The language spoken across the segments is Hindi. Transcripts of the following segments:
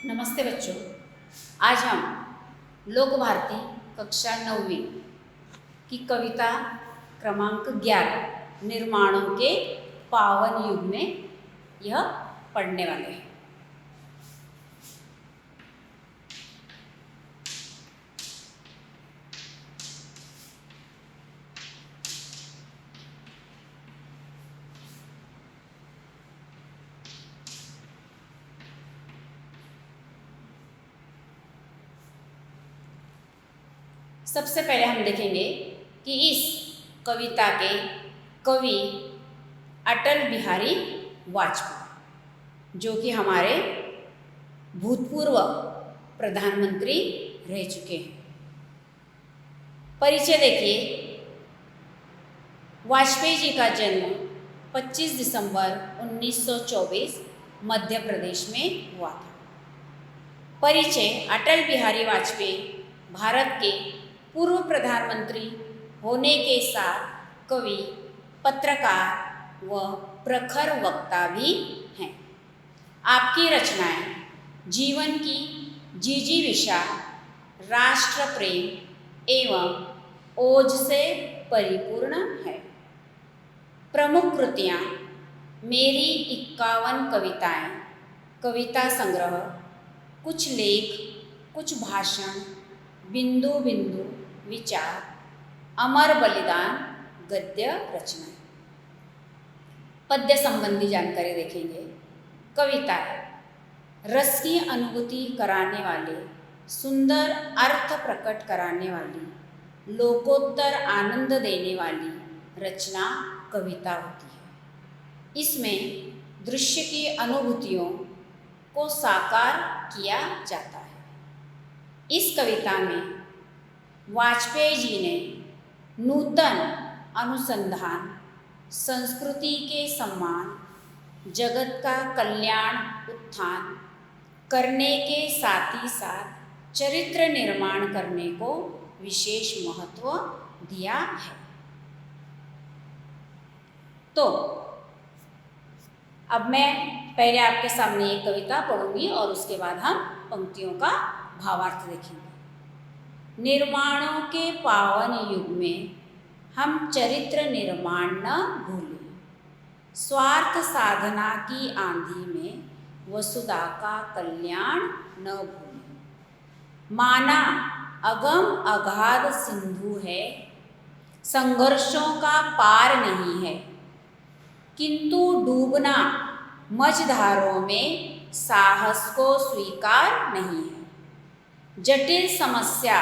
नमस्ते बच्चों। आज हम लोक भारती कक्षा 9वीं की कविता क्रमांक 11 निर्माणों के पावन युग में यह पढ़ने वाले हैं। सबसे पहले हम देखेंगे कि इस कविता के कवि अटल बिहारी वाजपेयी, जो कि हमारे भूतपूर्व प्रधानमंत्री रह चुके हैं। परिचय देखिए। वाजपेयी जी का जन्म 25 दिसंबर 1924 मध्य प्रदेश में हुआ था। परिचय। अटल बिहारी वाजपेयी भारत के पूर्व प्रधानमंत्री होने के साथ कवि, पत्रकार व प्रखर वक्ता भी हैं। आपकी रचनाएं जीवन की जिजीविषा, राष्ट्र प्रेम एवं ओज से परिपूर्ण है। प्रमुख कृतियाँ: मेरी 51 कविताएं, कविता संग्रह, कुछ लेख, कुछ भाषण, बिंदु बिंदु विचार, अमर बलिदान, गद्य रचनाएं। पद्य संबंधी जानकारी देखेंगे। कविता रस की अनुभूति कराने वाले, सुंदर अर्थ प्रकट कराने वाली, लोकोत्तर आनंद देने वाली रचना कविता होती है। इसमें दृश्य की अनुभूतियों को साकार किया जाता है। इस कविता में वाजपेयी जी ने नूतन अनुसंधान, संस्कृति के सम्मान, जगत का कल्याण उत्थान करने के साथ ही साथ चरित्र निर्माण करने को विशेष महत्व दिया है। तो अब मैं पहले आपके सामने एक कविता पढ़ूंगी और उसके बाद हम पंक्तियों का भावार्थ देखेंगे। निर्माणों के पावन युग में हम चरित्र निर्माण न भूलें, स्वार्थ साधना की आंधी में वसुधा का कल्याण न भूलें। माना अगम अगाध सिंधु है, संघर्षों का पार नहीं है, किंतु डूबना मझधारों में साहस को स्वीकार नहीं है। जटिल समस्या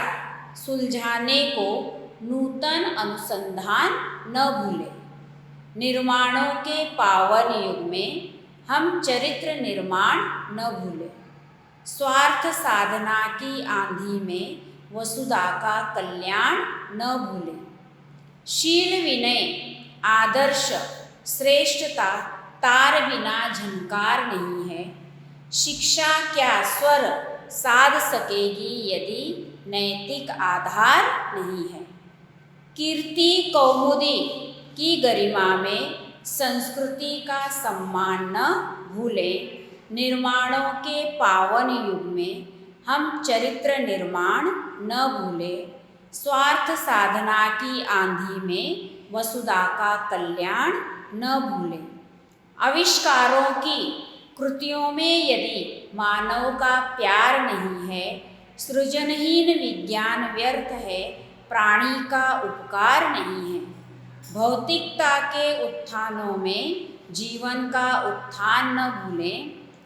सुलझाने को नूतन अनुसंधान न भूलें। निर्माणों के पावन युग में हम चरित्र निर्माण न भूलें, स्वार्थ साधना की आंधी में वसुधा का कल्याण न भूलें। शील विनय आदर्श श्रेष्ठता तार बिना झनकार नहीं है, शिक्षा क्या स्वर साध सकेगी यदि नैतिक आधार नहीं है। कीर्ति कौमुदी की गरिमा में संस्कृति का सम्मान न भूलें। निर्माणों के पावन युग में हम चरित्र निर्माण न भूलें, स्वार्थ साधना की आंधी में वसुधा का कल्याण न भूलें। आविष्कारों की कृतियों में यदि मानव का प्यार नहीं है, सृजनहीन विज्ञान व्यर्थ है, प्राणी का उपकार नहीं है। भौतिकता के उत्थानों में जीवन का उत्थान न भूलें।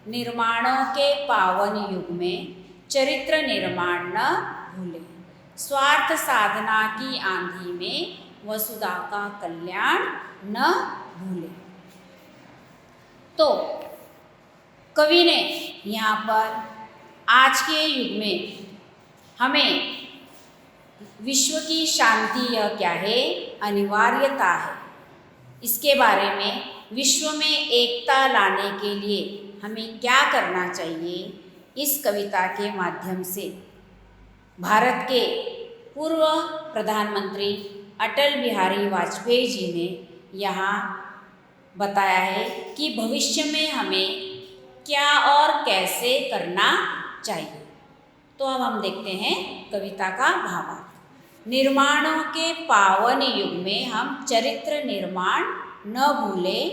निर्माणों के पावन युग में चरित्र निर्माण न भूलें, स्वार्थ साधना की आंधी में वसुधा का कल्याण न भूलें। तो कवि ने यहाँ पर आज के युग में हमें विश्व की शांति यह क्या है, अनिवार्यता है, इसके बारे में विश्व में एकता लाने के लिए हमें क्या करना चाहिए, इस कविता के माध्यम से भारत के पूर्व प्रधानमंत्री अटल बिहारी वाजपेयी जी ने यहाँ बताया है कि भविष्य में हमें क्या और कैसे करना चाहिए। तो अब हम देखते हैं कविता का भावार्थ। निर्माणों के पावन युग में हम चरित्र निर्माण न भूलें,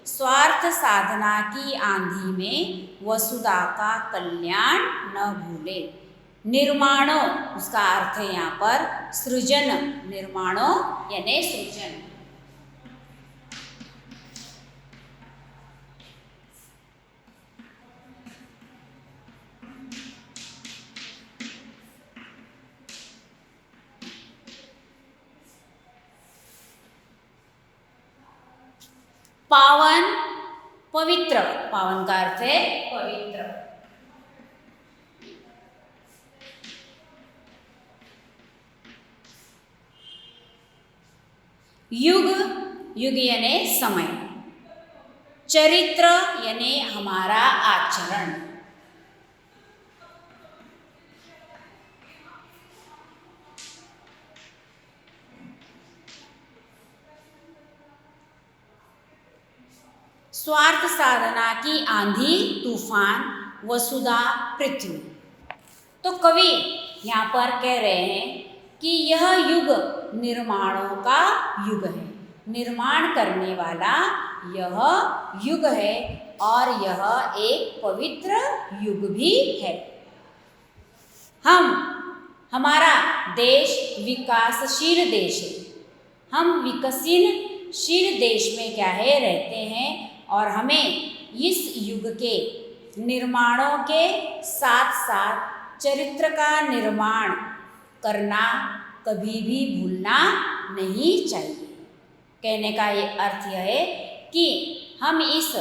स्वार्थ साधना की आंधी में वसुधा का कल्याण न भूलें। निर्माणों, उसका अर्थ है यहाँ पर सृजन, निर्माणों यानी सृजन। पावन, पवित्र, पावन का अर्थ है पवित्र। युग, युग यानी समय। चरित्र यानी हमारा आचरण। स्वार्थ साधना की आंधी तूफान, वसुधा पृथ्वी। तो कवि यहाँ पर कह रहे हैं कि यह युग निर्माणों का युग है, निर्माण करने वाला यह युग है और यह एक पवित्र युग भी है। हमारा देश विकासशील देश है। हम विकसनशील देश में क्या है रहते हैं और हमें इस युग के निर्माणों के साथ साथ चरित्र का निर्माण करना कभी भी भूलना नहीं चाहिए। कहने का ये अर्थ यह है कि हम इस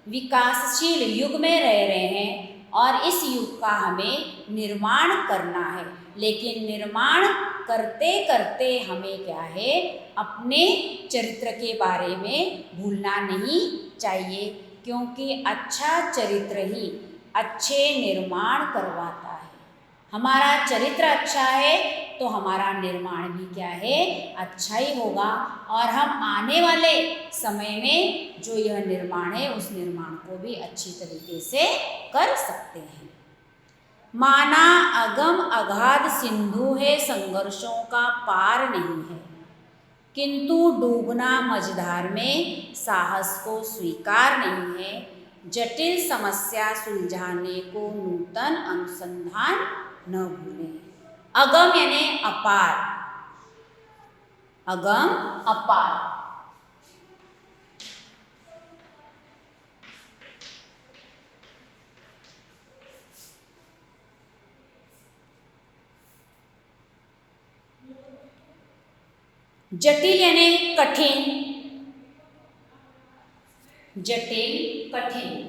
विकासशील युग में रह रहे हैं और इस युग का हमें निर्माण करना है, लेकिन निर्माण करते करते हमें क्या है अपने चरित्र के बारे में भूलना नहीं चाहिए, क्योंकि अच्छा चरित्र ही अच्छे निर्माण करवाता है। हमारा चरित्र अच्छा है तो हमारा निर्माण भी क्या है अच्छा ही होगा और हम आने वाले समय में जो यह निर्माण है उस निर्माण को भी अच्छी तरीके से कर सकते हैं। माना अगम अगाध सिंधु है, संघर्षों का पार नहीं है, किंतु डूबना मझधार में साहस को स्वीकार नहीं है। जटिल समस्या सुलझाने को नूतन अनुसंधान न भूलें। अगम यानी अपार, अगम अपार। जटिल यानी कठिन, जटिल कठिन।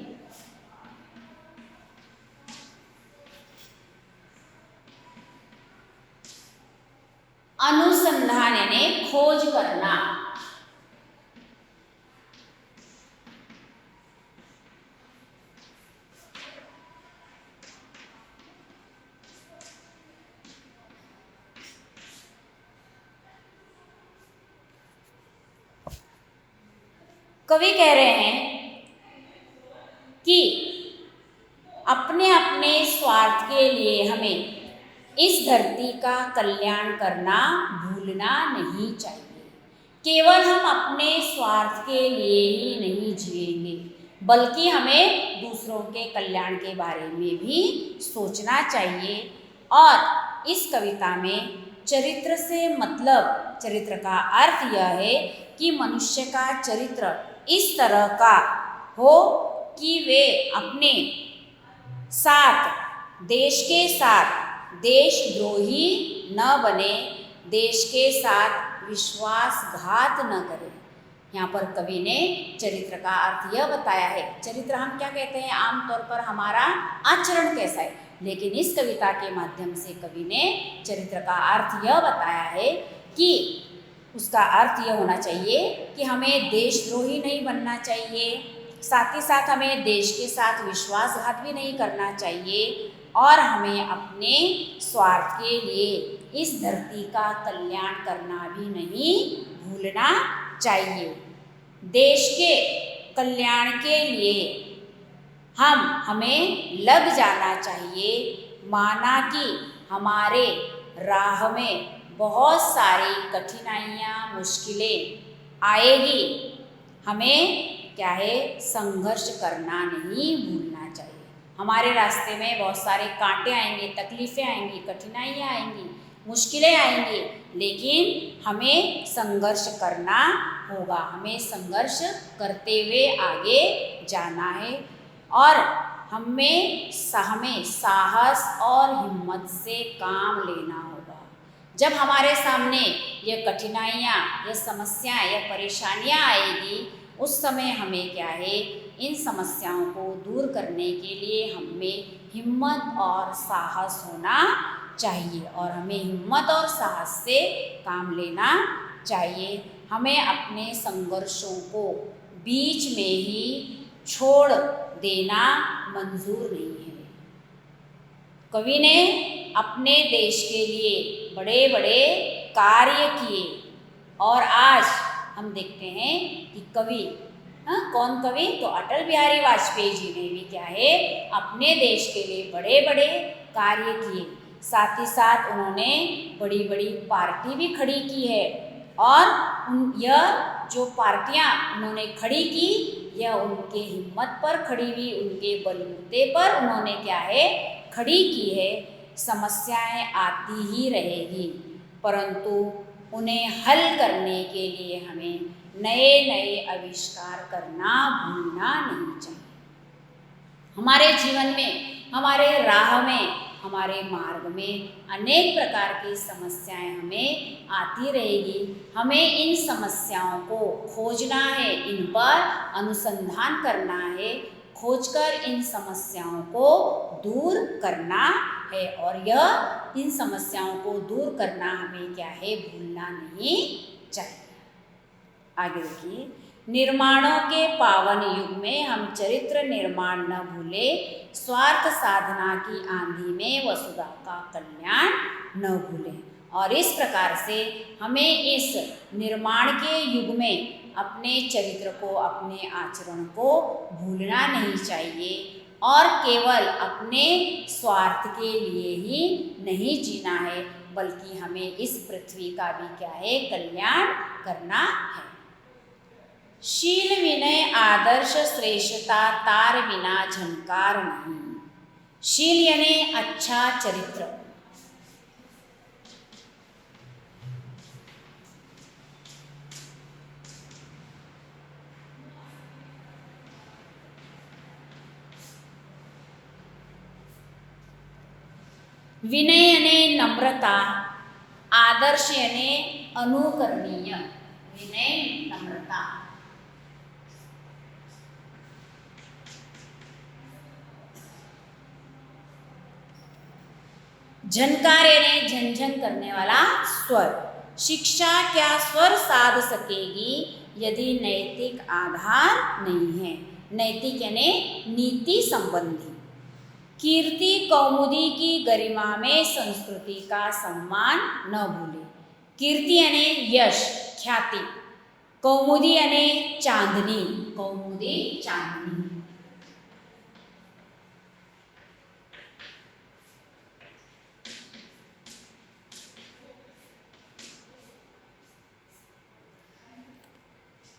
अनुसंधान यानी खोज करना। कवि कह रहे हैं कि अपने अपने स्वार्थ के लिए हमें इस धरती का कल्याण करना भूलना नहीं चाहिए। केवल हम अपने स्वार्थ के लिए ही नहीं जिएंगे, बल्कि हमें दूसरों के कल्याण के बारे में भी सोचना चाहिए। और इस कविता में चरित्र से मतलब, चरित्र का अर्थ यह है कि मनुष्य का चरित्र इस तरह का हो कि वे अपने साथ, देश के साथ देशद्रोही न बने, देश के साथ विश्वासघात न करें। यहाँ पर कवि ने चरित्र का अर्थ यह बताया है। चरित्र हम क्या कहते हैं आमतौर पर हमारा आचरण कैसा है, लेकिन इस कविता के माध्यम से कवि ने चरित्र का अर्थ यह बताया है कि उसका अर्थ यह होना चाहिए कि हमें देशद्रोही नहीं बनना चाहिए, साथ ही साथ हमें देश के साथ विश्वासघात भी नहीं करना चाहिए और हमें अपने स्वार्थ के लिए इस धरती का कल्याण करना भी नहीं भूलना चाहिए। देश के कल्याण के लिए हमें लग जाना चाहिए माना कि हमारे राह में बहुत सारी कठिनाइयाँ मुश्किलें आएगी, हमें क्या है संघर्ष करना नहीं भूलना चाहिए। हमारे रास्ते में बहुत सारे कांटे आएंगे, तकलीफ़ें आएंगी, कठिनाइयाँ आएंगी, मुश्किलें आएंगी, लेकिन हमें संघर्ष करना होगा। हमें संघर्ष करते हुए आगे जाना है और हमें साहस और हिम्मत से काम लेना होगा। जब हमारे सामने ये कठिनाइयाँ, ये समस्याएं, ये परेशानियाँ आएगी, उस समय हमें क्या है इन समस्याओं को दूर करने के लिए हमें हिम्मत और साहस होना चाहिए और हमें हिम्मत और साहस से काम लेना चाहिए। हमें अपने संघर्षों को बीच में ही छोड़ देना मंजूर नहीं है। कवि ने अपने देश के लिए बड़े बड़े कार्य किए और आज हम देखते हैं कि कवि कौन कवि तो अटल बिहारी वाजपेयी जी ने भी क्या है अपने देश के लिए बड़े बड़े कार्य किए। साथ ही साथ उन्होंने बड़ी बड़ी पार्टी भी खड़ी की है और यह जो पार्टियां उन्होंने खड़ी की यह उनके हिम्मत पर खड़ी हुई, उनके बलबूते पर उन्होंने क्या है खड़ी की है। समस्याएं आती ही रहेगी परंतु उन्हें हल करने के लिए हमें नए नए आविष्कार करना भूलना नहीं चाहिए। हमारे जीवन में, हमारे राह में, हमारे मार्ग में अनेक प्रकार की समस्याएं हमें आती रहेगी। हमें इन समस्याओं को खोजना है, इन पर अनुसंधान करना है, खोजकर इन समस्याओं को दूर करना है और यह इन समस्याओं को दूर करना हमें क्या है भूलना नहीं चाहिए। आगे देखिए, निर्माणों के पावन युग में हम चरित्र निर्माण न भूले, स्वार्थ साधना की आंधी में वसुधा का कल्याण न भूले। और इस प्रकार से हमें इस निर्माण के युग में अपने चरित्र को, अपने आचरण को भूलना नहीं चाहिए और केवल अपने स्वार्थ के लिए ही नहीं जीना है बल्कि हमें इस पृथ्वी का भी क्या है कल्याण करना है। शील विनय आदर्श श्रेष्ठता तार बिना झनकार नहीं। शील यानी अच्छा चरित्र, विनय यानी नम्रता, आदर्श यानी अनुकरणीय। विनय नम्रता, झनकार यानी झनझन करने वाला स्वर। शिक्षा क्या स्वर साध सकेगी यदि नैतिक आधार नहीं है। नैतिक यानी नीति संबंधी। कीर्ति कौमुदी की गरिमा में संस्कृति का सम्मान न भूले। कीर्ति यानी यश, ख्याति। कौमुदी यानी चांदनी, कौमुदी चांदनी।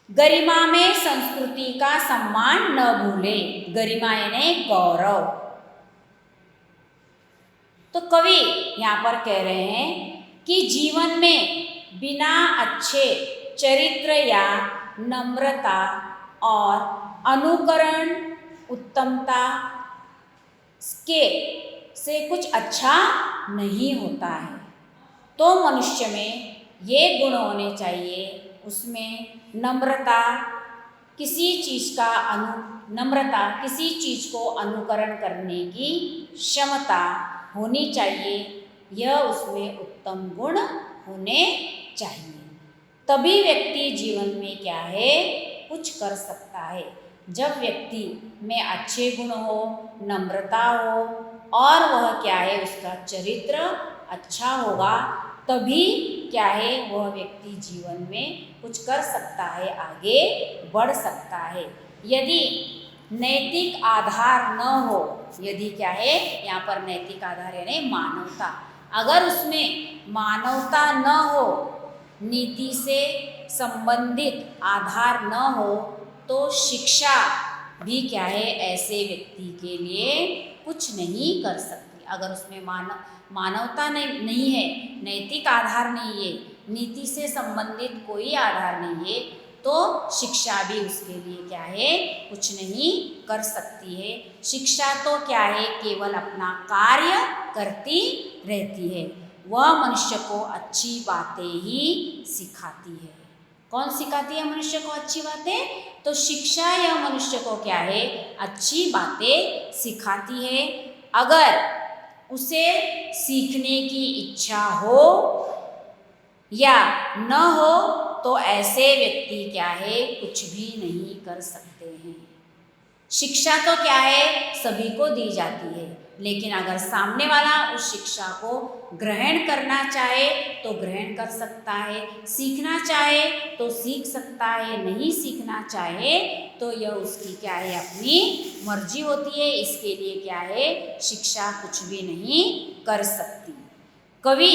गरिमा में संस्कृति का सम्मान न भूले। गरिमा यानी गौरव। तो कवि यहाँ पर कह रहे हैं कि जीवन में बिना अच्छे चरित्र या नम्रता और अनुकरण उत्तमता के से कुछ अच्छा नहीं होता है। तो मनुष्य में ये गुण होने चाहिए, उसमें नम्रता, किसी चीज़ को अनुकरण करने की क्षमता होनी चाहिए। यह उसमें उत्तम गुण होने चाहिए, तभी व्यक्ति जीवन में क्या है कुछ कर सकता है। जब व्यक्ति में अच्छे गुण हो, नम्रता हो और वह क्या है उसका चरित्र अच्छा होगा, तभी क्या है वह व्यक्ति जीवन में कुछ कर सकता है, आगे बढ़ सकता है। यदि नैतिक आधार न हो, यदि क्या है यहाँ पर नैतिक आधार यानी मानवता, अगर उसमें मानवता न हो, नीति से संबंधित आधार न हो, तो शिक्षा भी क्या है ऐसे व्यक्ति के लिए कुछ नहीं कर सकती। अगर उसमें मानवता नहीं है, नैतिक आधार नहीं है, नीति से संबंधित कोई आधार नहीं है, तो शिक्षा भी उसके लिए क्या है कुछ नहीं कर सकती है। शिक्षा तो क्या है केवल अपना कार्य करती रहती है, वह मनुष्य को अच्छी बातें ही सिखाती है। कौन सिखाती है मनुष्य को अच्छी बातें? तो शिक्षा या मनुष्य को क्या है अच्छी बातें सिखाती है। अगर उसे सीखने की इच्छा हो या न हो तो ऐसे व्यक्ति क्या है कुछ भी नहीं कर सकते हैं। शिक्षा तो क्या है सभी को दी जाती है, लेकिन अगर सामने वाला उस शिक्षा को ग्रहण करना चाहे तो ग्रहण कर सकता है, सीखना चाहे तो सीख सकता है, नहीं सीखना चाहे तो यह उसकी क्या है अपनी मर्जी होती है। इसके लिए क्या है शिक्षा कुछ भी नहीं कर सकती। कवि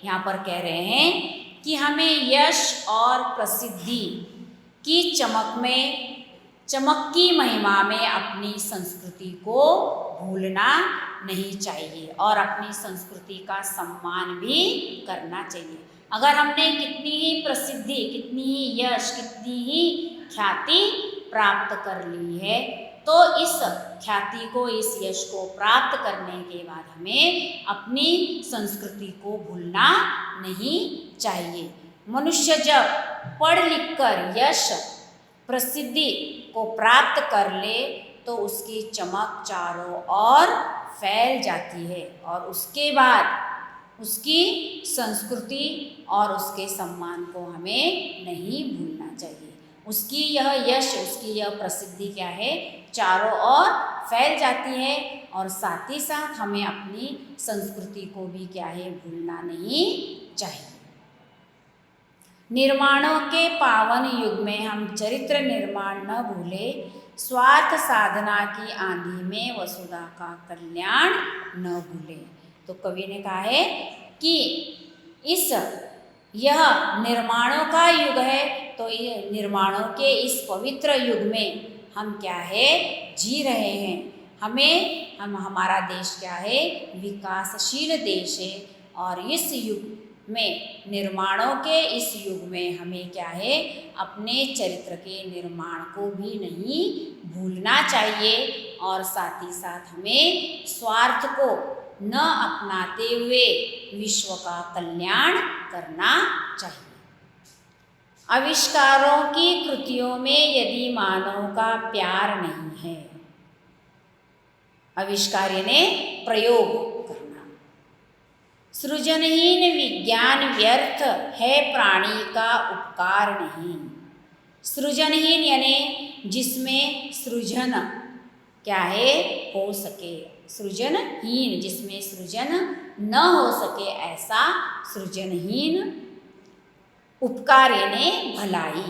यहाँ पर कह रहे हैं कि हमें यश और प्रसिद्धि की चमक की महिमा में अपनी संस्कृति को भूलना नहीं चाहिए और अपनी संस्कृति का सम्मान भी करना चाहिए। अगर हमने कितनी ही प्रसिद्धि, कितनी ही यश, कितनी ही ख्याति प्राप्त कर ली है, तो इस ख्याति को, इस यश को प्राप्त करने के बाद हमें अपनी संस्कृति को भूलना नहीं चाहिए। मनुष्य जब पढ़ लिख कर यश प्रसिद्धि को प्राप्त कर ले तो उसकी चमक चारों ओर फैल जाती है और उसके बाद उसकी संस्कृति और उसके सम्मान को हमें नहीं भूलना चाहिए। उसकी यह यश, उसकी यह प्रसिद्धि क्या है चारों ओर फैल जाती है और साथ ही साथ हमें अपनी संस्कृति को भी क्या है भूलना नहीं चाहिए। निर्माणों के पावन युग में हम चरित्र निर्माण न भूले, स्वार्थ साधना की आंधी में वसुधा का कल्याण न भूले। तो कवि ने कहा है कि यह निर्माणों का युग है, तो ये निर्माणों के इस पवित्र युग में हम क्या है जी रहे हैं। हमारा देश क्या है विकासशील देश है और इस युग में, निर्माणों के इस युग में हमें क्या है अपने चरित्र के निर्माण को भी नहीं भूलना चाहिए और साथ ही साथ हमें स्वार्थ को न अपनाते हुए विश्व का कल्याण करना चाहिए। आविष्कारों की कृतियों में यदि मानव का प्यार नहीं है, आविष्कार यानी प्रयोग करना, सृजनहीन विज्ञान व्यर्थ है प्राणी का उपकार नहीं। सृजनहीन यानी जिसमें सृजन क्या है हो सके, सृजनहीन जिसमें सृजन न हो सके ऐसा सृजनहीन, उपकार यानी भलाई।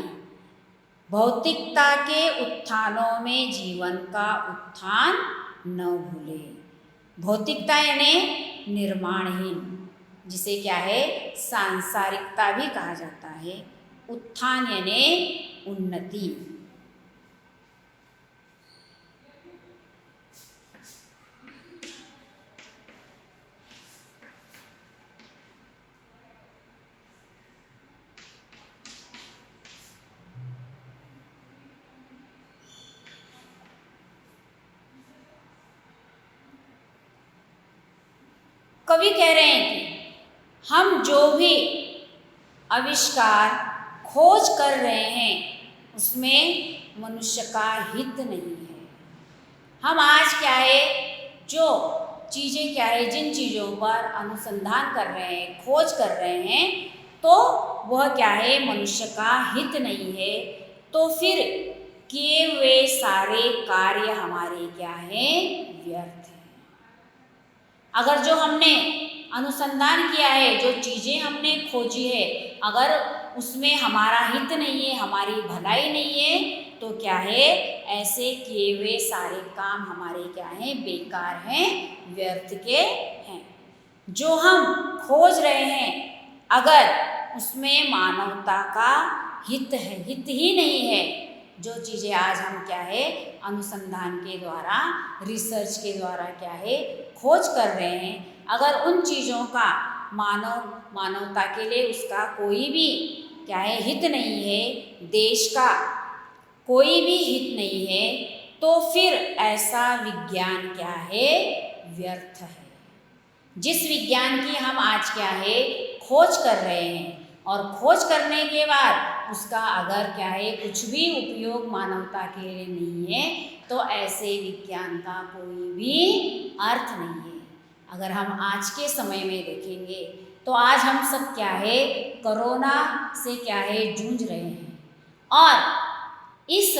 भौतिकता के उत्थानों में जीवन का उत्थान न भूले। भौतिकता यानी निर्माणहीन, जिसे क्या है सांसारिकता भी कहा जाता है। उत्थान यानी उन्नति। कवि कह रहे हैं कि हम जो भी आविष्कार खोज कर रहे हैं उसमें मनुष्य का हित नहीं है। हम आज क्या है जो चीज़ें क्या है, जिन चीज़ों पर अनुसंधान कर रहे हैं, खोज कर रहे हैं, तो वह क्या है मनुष्य का हित नहीं है, तो फिर किए हुए सारे कार्य हमारे क्या हैं व्यर्थ हैं। अगर जो हमने अनुसंधान किया है, जो चीज़ें हमने खोजी है, अगर उसमें हमारा हित नहीं है, हमारी भलाई नहीं है, तो क्या है ऐसे किए हुए सारे काम हमारे क्या हैं, बेकार हैं, व्यर्थ के हैं। जो हम खोज रहे हैं अगर उसमें मानवता का हित है, हित ही नहीं है, जो चीज़ें आज हम क्या है अनुसंधान के द्वारा, रिसर्च के द्वारा क्या है खोज कर रहे हैं, अगर उन चीज़ों का मानवता के लिए उसका कोई भी क्या है हित नहीं है, देश का कोई भी हित नहीं है, तो फिर ऐसा विज्ञान क्या है, व्यर्थ है। जिस विज्ञान की हम आज क्या है खोज कर रहे हैं, और खोज करने के बाद उसका अगर क्या है कुछ भी उपयोग मानवता के लिए नहीं है, तो ऐसे विज्ञान का कोई भी अर्थ नहीं है। अगर हम आज के समय में देखेंगे तो आज हम सब क्या है कोरोना से क्या है जूझ रहे हैं, और इस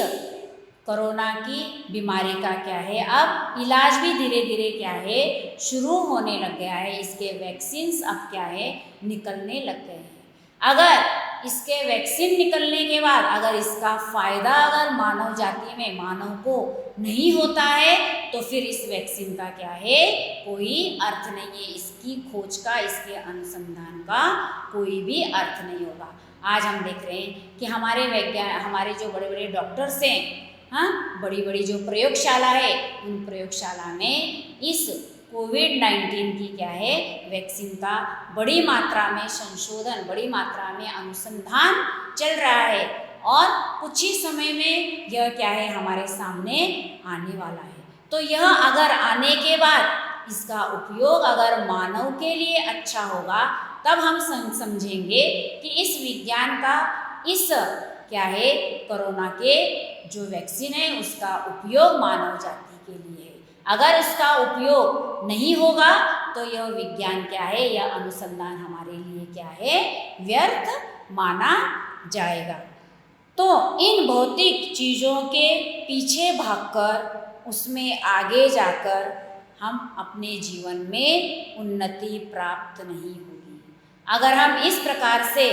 कोरोना की बीमारी का क्या है अब इलाज भी धीरे धीरे क्या है शुरू होने लग गया है। इसके वैक्सीन्स अब क्या है निकलने लग गए हैं। अगर इसके वैक्सीन निकलने के बाद अगर इसका फ़ायदा अगर मानव जाति में, मानव को नहीं होता है, तो फिर इस वैक्सीन का क्या है कोई अर्थ नहीं है, इसकी खोज का, इसके अनुसंधान का कोई भी अर्थ नहीं होगा। आज हम देख रहे हैं कि हमारे जो बड़े बड़े डॉक्टर्स हैं, हाँ, बड़ी बड़ी जो प्रयोगशाला है, उन प्रयोगशाला में इस कोविड-19 की क्या है वैक्सीन का बड़ी मात्रा में संशोधन, बड़ी मात्रा में अनुसंधान चल रहा है, और कुछ ही समय में यह क्या है हमारे सामने आने वाला है। तो यह अगर आने के बाद इसका उपयोग अगर मानव के लिए अच्छा होगा, तब हम समझेंगे कि इस विज्ञान का, इस क्या है कोरोना के जो वैक्सीन है उसका उपयोग मानव जाति के लिए है। अगर उसका उपयोग नहीं होगा तो यह विज्ञान क्या है, यह अनुसंधान हमारे लिए क्या है व्यर्थ माना जाएगा। तो इन भौतिक चीज़ों के पीछे भागकर, उसमें आगे जाकर हम अपने जीवन में उन्नति प्राप्त नहीं होगी। अगर हम इस प्रकार से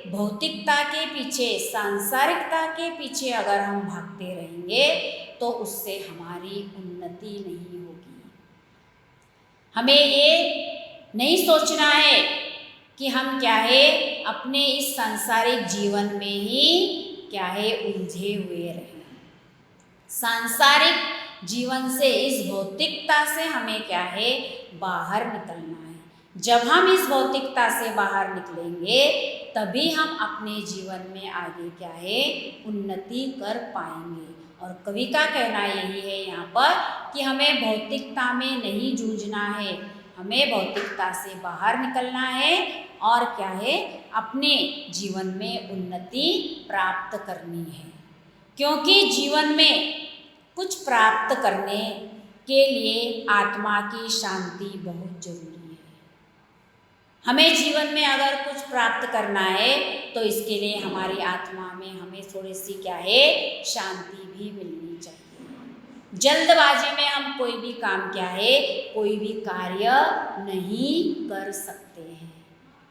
भौतिकता के पीछे, सांसारिकता के पीछे अगर हम भागते रहेंगे, तो उससे हमारी उन्नति नहीं होगी। हमें ये नहीं सोचना है कि हम क्या है अपने इस सांसारिक जीवन में ही क्या है उलझे हुए रहें। सांसारिक जीवन से, इस भौतिकता से हमें क्या है बाहर निकलना है। जब हम इस भौतिकता से बाहर निकलेंगे, तभी हम अपने जीवन में आगे क्या है उन्नति कर पाएंगे। और कवि का कहना यही है यहाँ पर कि हमें भौतिकता में नहीं जूझना है, हमें भौतिकता से बाहर निकलना है और क्या है अपने जीवन में उन्नति प्राप्त करनी है। क्योंकि जीवन में कुछ प्राप्त करने के लिए आत्मा की शांति बहुत जरूरी है। हमें जीवन में अगर कुछ प्राप्त करना है तो इसके लिए हमारी आत्मा में हमें थोड़ी सी क्या है शांति भी मिलनी चाहिए। जल्दबाजी में हम कोई भी काम क्या है, कोई भी कार्य नहीं कर सकते हैं।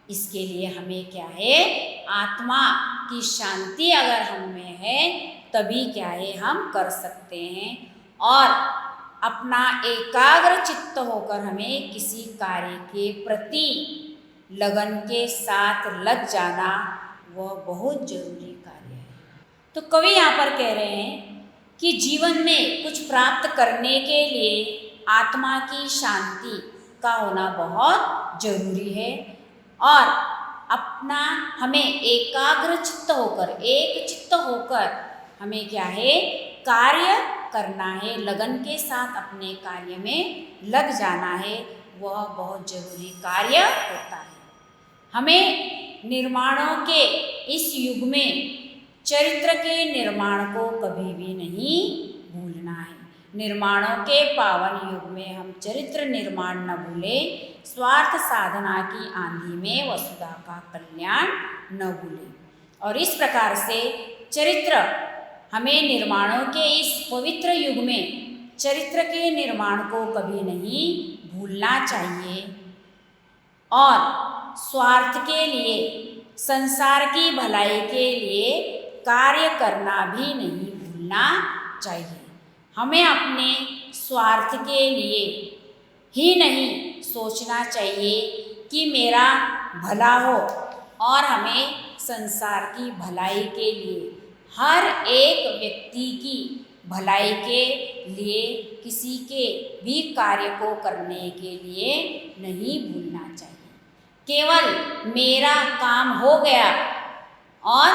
इसके लिए हमें क्या है आत्मा की शांति अगर हम में है, तभी क्या है हम कर सकते हैं। और अपना एकाग्र चित्त होकर हमें किसी कार्य के प्रति लगन के साथ लग जाना, वह बहुत जरूरी कार्य है। तो कवि यहाँ पर कह रहे हैं कि जीवन में कुछ प्राप्त करने के लिए आत्मा की शांति का होना बहुत जरूरी है, और अपना हमें एकाग्र चित्त होकर, एक चित्त होकर हमें क्या है कार्य करना है, लगन के साथ अपने कार्य में लग जाना है, वह बहुत जरूरी कार्य होता है। हमें निर्माणों के इस युग में चरित्र के निर्माण को कभी भी नहीं भूलना है। निर्माणों के पावन युग में हम चरित्र निर्माण न भूलें, स्वार्थ साधना की आंधी में वसुधा का कल्याण न भूलें। और इस प्रकार से चरित्र हमें निर्माणों के इस पवित्र युग में चरित्र के निर्माण को कभी नहीं भूलना चाहिए, और स्वार्थ के लिए, संसार की भलाई के लिए कार्य करना भी नहीं भूलना चाहिए। हमें अपने स्वार्थ के लिए ही नहीं सोचना चाहिए कि मेरा भला हो, और हमें संसार की भलाई के लिए, हर एक व्यक्ति की भलाई के लिए, किसी के भी कार्य को करने के लिए नहीं भूलना चाहिए। केवल मेरा काम हो गया और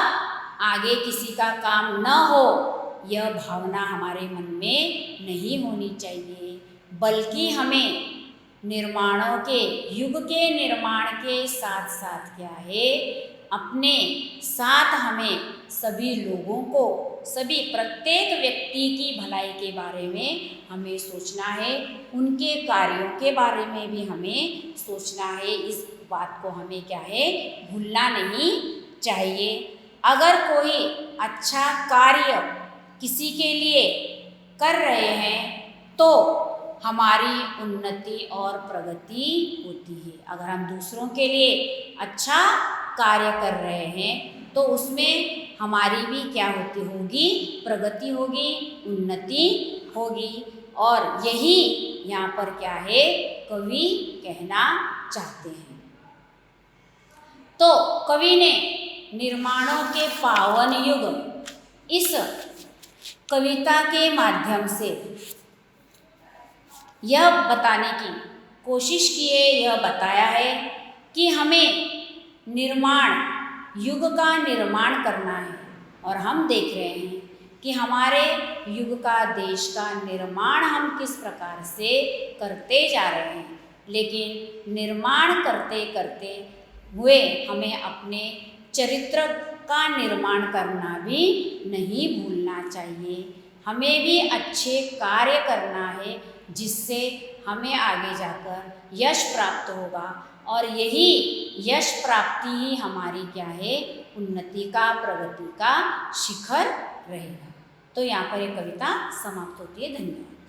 आगे किसी का काम न हो, यह भावना हमारे मन में नहीं होनी चाहिए, बल्कि हमें निर्माणों के युग के निर्माण के साथ साथ क्या है, अपने साथ हमें सभी लोगों को, सभी प्रत्येक व्यक्ति की भलाई के बारे में हमें सोचना है, उनके कार्यों के बारे में भी हमें सोचना है। इस बात को हमें क्या है, भूलना नहीं चाहिए। अगर कोई अच्छा कार्य किसी के लिए कर रहे हैं तो हमारी उन्नति और प्रगति होती है। अगर हम दूसरों के लिए अच्छा कार्य कर रहे हैं तो उसमें हमारी भी क्या होगी, प्रगति होगी, उन्नति होगी। और यही यहाँ पर क्या है, कवि कहना चाहते हैं। तो कवि ने निर्माणों के पावन युग इस कविता के माध्यम से यह बताने की कोशिश की है, यह बताया है कि हमें युग का निर्माण करना है। और हम देख रहे हैं कि हमारे युग का, देश का निर्माण हम किस प्रकार से करते जा रहे हैं, लेकिन निर्माण करते करते हुए हमें अपने चरित्र का निर्माण करना भी नहीं भूलना चाहिए। हमें भी अच्छे कार्य करना है, जिससे हमें आगे जाकर यश प्राप्त होगा, और यही यश प्राप्ति ही हमारी क्या है, उन्नति का, प्रगति का शिखर रहेगा। तो यहाँ पर ये कविता समाप्त होती है। धन्यवाद।